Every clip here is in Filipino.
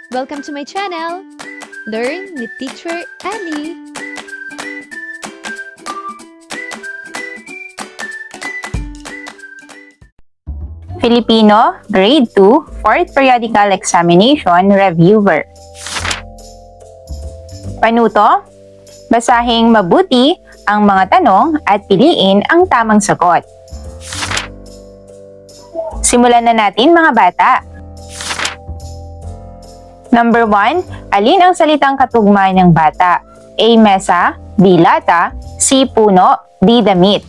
Welcome to my channel! Learn with Teacher Ali! Filipino, Grade 2, 4th Periodical Examination Reviewer. Panuto, basahing mabuti ang mga tanong at piliin ang tamang sagot. Simulan na natin mga bata. Number 1, alin ang salitang katugma ng bata? A. Mesa, B. Lata, C. Puno, D. Damit.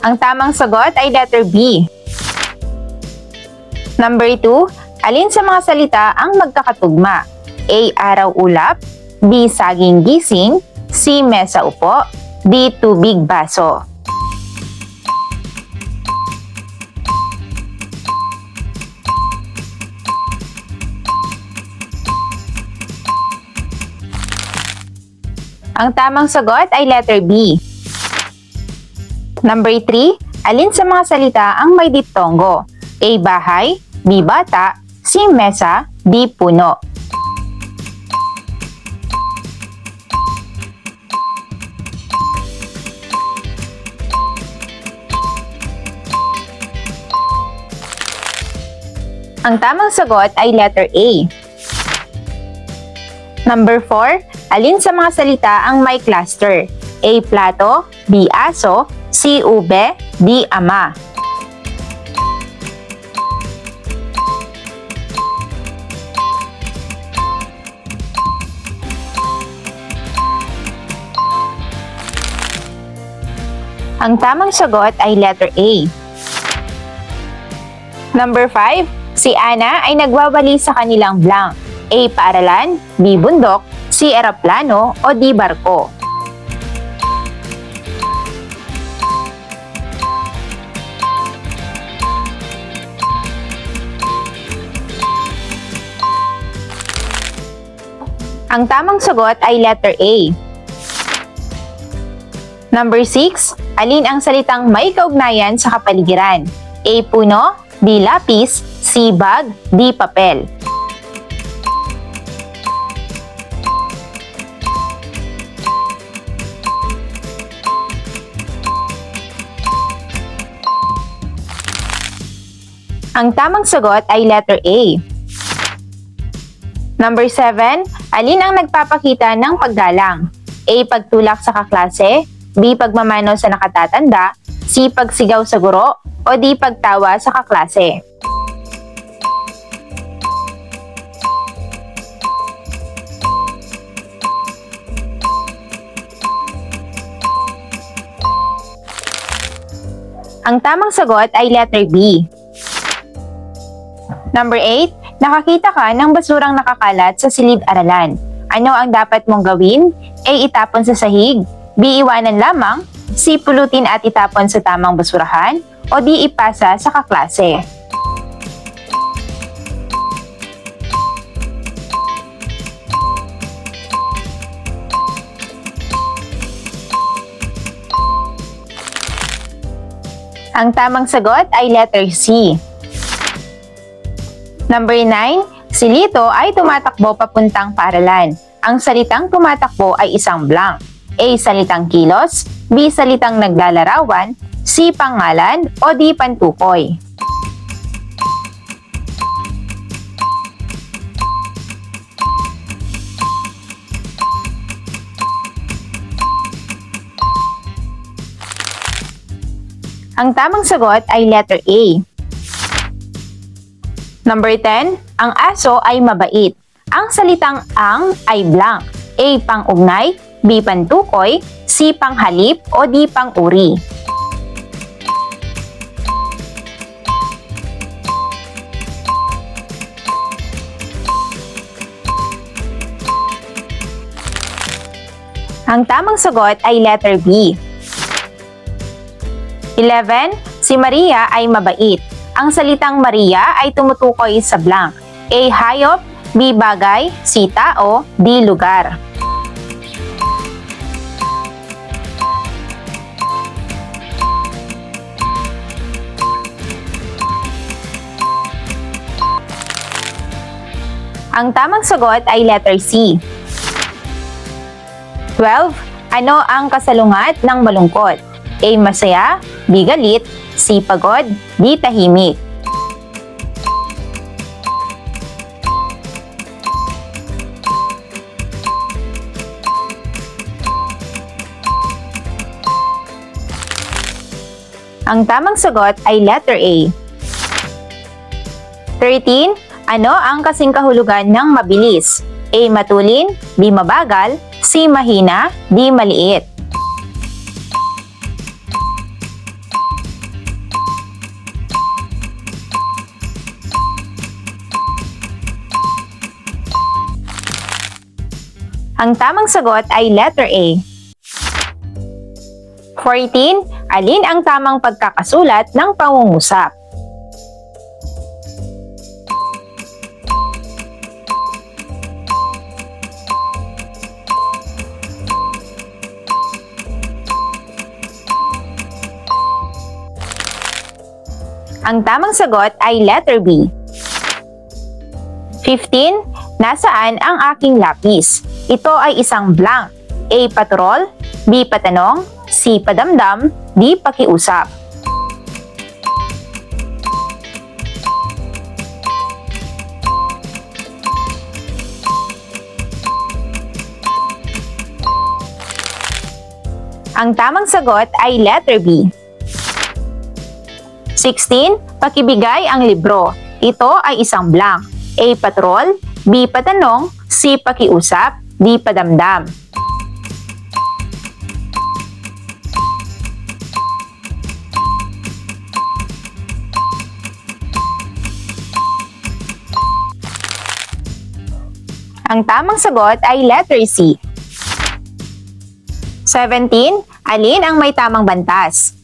Ang tamang sagot ay letter B. Number 2, alin sa mga salita ang magkakatugma? A. Araw-ulap, B. Saging gising, C. Mesa upo, D. Tubig baso. Ang tamang sagot ay letter B. Number 3, alin sa mga salita ang may diptongo? A. Bahay, B. Bata, C. Mesa, D. Puno. Ang tamang sagot ay letter A. Number 4, alin sa mga salita ang may cluster? A. Plato, B. Aso, C. Ube, D. Ama. Ang tamang sagot ay letter A. Number 5, si Ana ay nagwawali sa kanilang blank. A. Paaralan, B. Bundok, C. Eroplano, o D. Barko. Ang tamang sagot ay letter A. Number 6, alin ang salitang may kaugnayan sa kapaligiran? A. Puno, B. Lapis, C. Bag, D. Papel. Ang tamang sagot ay letter A. Number 7, alin ang nagpapakita ng paggalang? A. Pagtulak sa kaklase, B. Pagmamano sa nakatatanda, C. Pagsigaw sa guro, o D. Pagtawa sa kaklase. Ang tamang sagot ay letter B. Number 8, nakakita ka ng basurang nakakalat sa silid-aralan. Ano ang dapat mong gawin? A. Itapon sa sahig, B. Iwanan lamang, C. Pulutin at itapon sa tamang basurahan, o D. Ipasa sa kaklase. Ang tamang sagot ay letter C. Number 9, si Lito ay tumatakbo papuntang paaralan. Ang salitang tumatakbo ay isang blank. A. Salitang kilos, B. Salitang naglalarawan, C. Pangalan, o D. Pantukoy. Ang tamang sagot ay letter A. Number 10, ang aso ay mabait. Ang salitang ang ay blank. A. Pang-ugnay, B. Pantukoy, C. Panghalip, o D. Pang-uri. Ang tamang sagot ay letter B. 11, si Maria ay mabait. Ang salitang Maria ay tumutukoy sa blank. A. Hayop, B. Bagay, C. Tao, D. Lugar. Ang tamang sagot ay letter C. 12. Ano ang kasalungat ng malungkot? A. Masaya, B. Galit, C. Pagod, D. Tahimik. Ang tamang sagot ay letter A. 13. Ano ang kasing kahulugan ng mabilis? A. Matulin, B. Mabagal, C. Mahina, D. Maliit. Ang tamang sagot ay letter A. 14. Alin ang tamang pagkakasulat ng pangungusap? Ang tamang sagot ay letter B. 15. Nasaan ang aking lapis? Ito ay isang blank. A. Patrol, B. Patanong, C. Padamdam, D. Pakiusap. Ang tamang sagot ay letter B. 16. Pakibigay ang libro. Ito ay isang blank. A. Patrol, B. Patanong, C. Pakiusap, D. Padamdam. Ang tamang sagot ay letter C. 17. Alin ang may tamang bantas?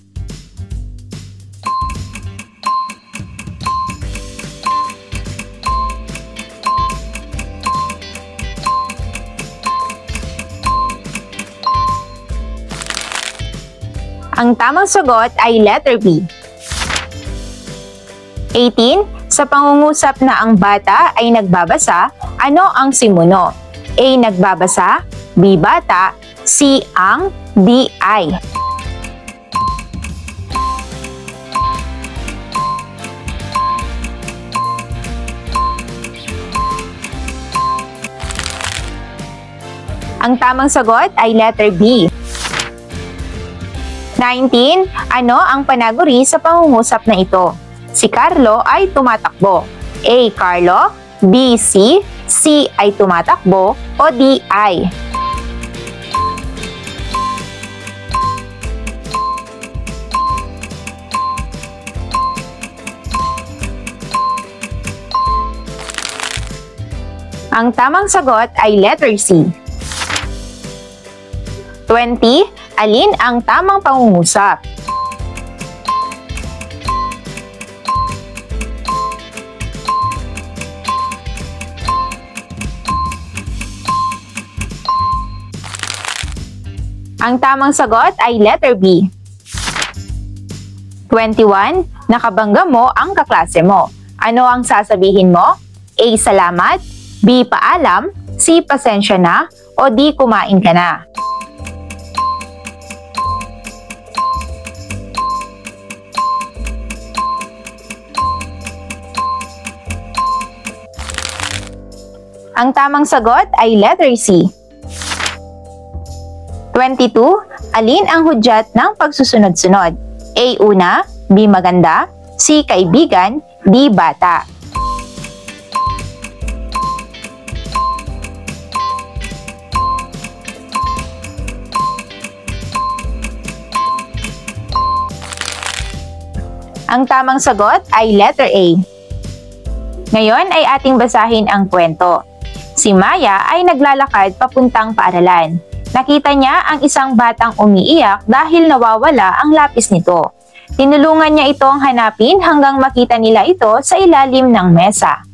Ang tamang sagot ay letter B. 18. Sa pangungusap na ang bata ay nagbabasa, ano ang simuno? A. Nagbabasa, B. Bata, C. Ang, D. Ay. Ang tamang sagot ay letter B. 19. Ano ang panaguri sa pangungusap na ito? Si Carlo ay tumatakbo. A. Carlo, B. C ay tumatakbo, o D. Ay. Ang tamang sagot ay letter C. 20. Alin ang tamang pangungusap? Ang tamang sagot ay letter B. 21. Nakabangga mo ang kaklase mo. Ano ang sasabihin mo? A. Salamat, B. Paalam, C. Pasensya na, o D. Kumain ka na. Ang tamang sagot ay letter C. 22. Alin ang hudyat ng pagsusunod-sunod? A. Una, B. Maganda, C. Kaibigan, D. Bata. Ang tamang sagot ay letter A. Ngayon ay ating basahin ang kwento. Si Maya ay naglalakad papuntang paaralan. Nakita niya ang isang batang umiiyak dahil nawawala ang lapis nito. Tinulungan niya itong hanapin hanggang makita nila ito sa ilalim ng mesa.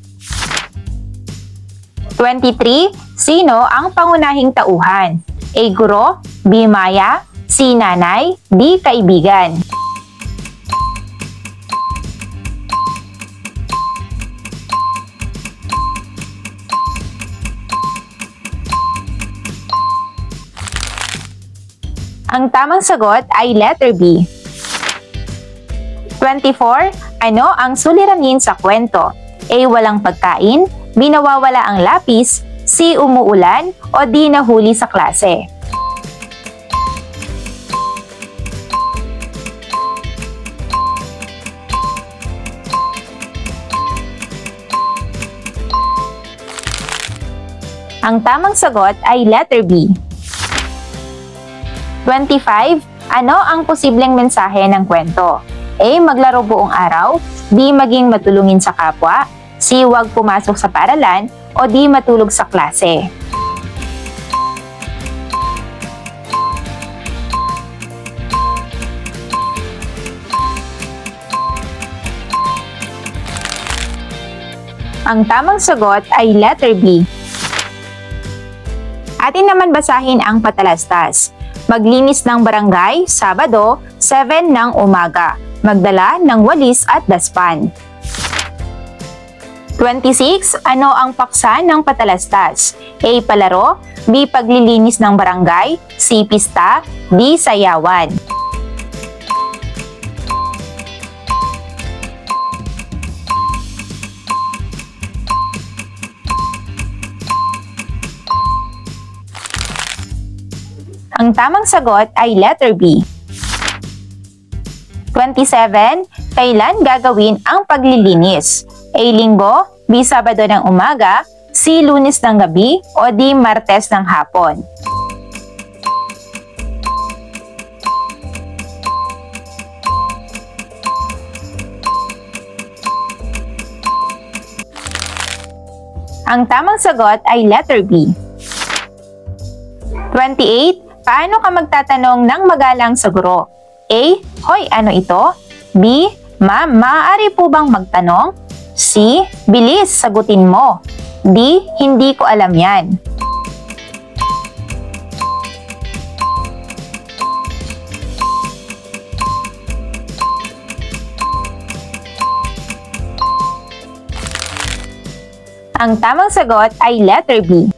23. Sino ang pangunahing tauhan? A. Guro, B. Maya, C. Nanay, D. Kaibigan. Ang tamang sagot ay letter B. 24. Ano ang suliranin sa kwento? A. Walang pagkain, B. Nawawala ang lapis, C. Umuulan, o D. Nahuli sa klase. Ang tamang sagot ay letter B. 25. Ano ang posibleng mensahe ng kwento? A. Maglaro buong araw, B. Maging matulungin sa kapwa, C. Huwag pumasok sa paaralan, o D. Matulog sa klase. Ang tamang sagot ay letter B. Atin naman basahin ang patalastas. Maglinis ng barangay, Sabado, 7 ng umaga. Magdala ng walis at daspan. 26. Ano ang paksa ng patalastas? A. Palaro, B. Paglilinis ng barangay, C. Pista, D. Sayawan. Ang tamang sagot ay letter B. 27. Kailan gagawin ang paglilinis? A. Linggo, B. Sabado ng umaga, C. Lunes ng gabi, o D. Martes ng hapon. Ang tamang sagot ay letter B. 28. Paano ka magtatanong ng magalang sa guro? A. Hoy, ano ito? B. Ma'am, maaari po bang magtanong? C. Bilis, sagutin mo. D. Hindi ko alam yan. Ang tamang sagot ay letter B.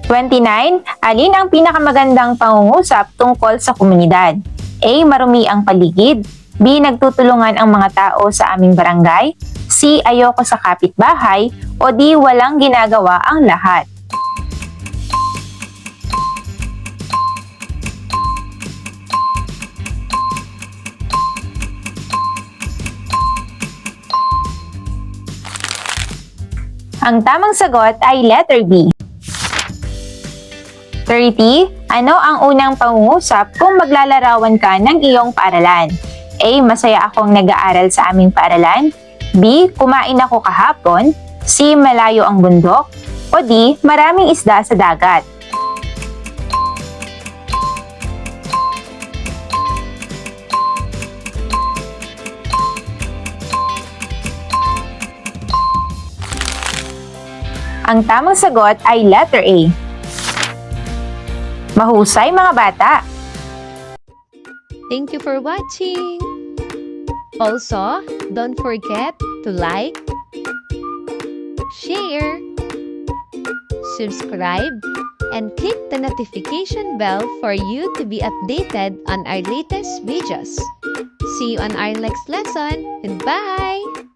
29. Alin ang pinakamagandang pangungusap tungkol sa komunidad? A. Marumi ang paligid, B. Nagtutulungan ang mga tao sa aming barangay, C. Ayoko sa kapitbahay, o D. Walang ginagawa ang lahat. Ang tamang sagot ay letter B. 30. Ano ang unang pangungusap kung maglalarawan ka ng iyong paaralan? A. Masaya akong nag-aaral sa aming paaralan, B. Kumain ako kahapon, C. Malayo ang bundok, o D. Maraming isda sa dagat. Ang tamang sagot ay letter A. Mahusay mga bata! Thank you for watching! Also, don't forget to like, share, subscribe, and click the notification bell for you to be updated on our latest videos. See you on our next lesson. Goodbye!